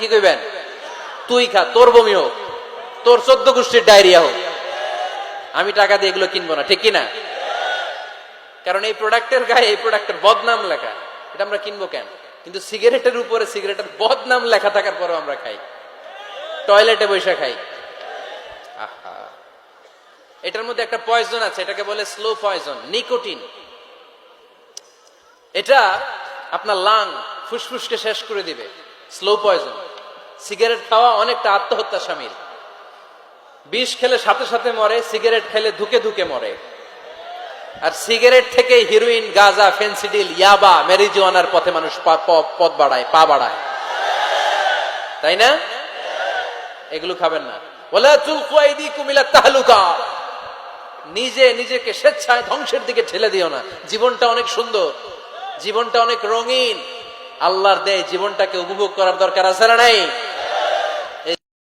কি কইবেন? তুই খা, তোর বমি হোক, তোর 14 গোষ্ঠীর ডায়রিয়া হোক, আমি টাকা দিয়ে এগুলো কিনবো না, ঠিক কিনা? কারণ এই প্রোডাক্টের গায়ে এই প্রোডাক্টের বদনাম লেখা, এটা আমরা কিনবো কেন? কিন্তু সিগারেটের উপরে সিগারেটের বদনাম লেখা থাকার পরেও আমরা খাই, টয়লেটে বসে খাই। আহা, এটার মধ্যে একটা পয়জন আছে, এটাকে বলে স্লো পয়জন, নিকোটিন। এটা আপনার লাং, ফুসফুসকে শেষ করে দিবে। Slow poison. সিগারেট খাওয়া অনেকটা আত্মহত্যা শামিল। বিষ খেলে সাথে সাথে মরে, সিগারেট খেলে ধুকে ধুকে মরে। আর সিগারেট থেকে হিরোইন, গাঁজা, ফেন্সিডিল, ইয়াবা, মেরিজুয়ানার পথে মানুষ পথ বাড়ায়, পা বাড়ায়, তাই না? এগুলো খাবেন না। ওয়ালা তুলকু আইদিকুম ইলা তাহলুকা, নিজে নিজেকে স্বেচ্ছায় ধ্বংসের দিকে ঠেলে দিও না। জীবনটা অনেক সুন্দর, জীবনটা অনেক রঙিন, আল্লাহর দেয় জীবনটাকে উপভোগ করার দরকার আছে না নাই?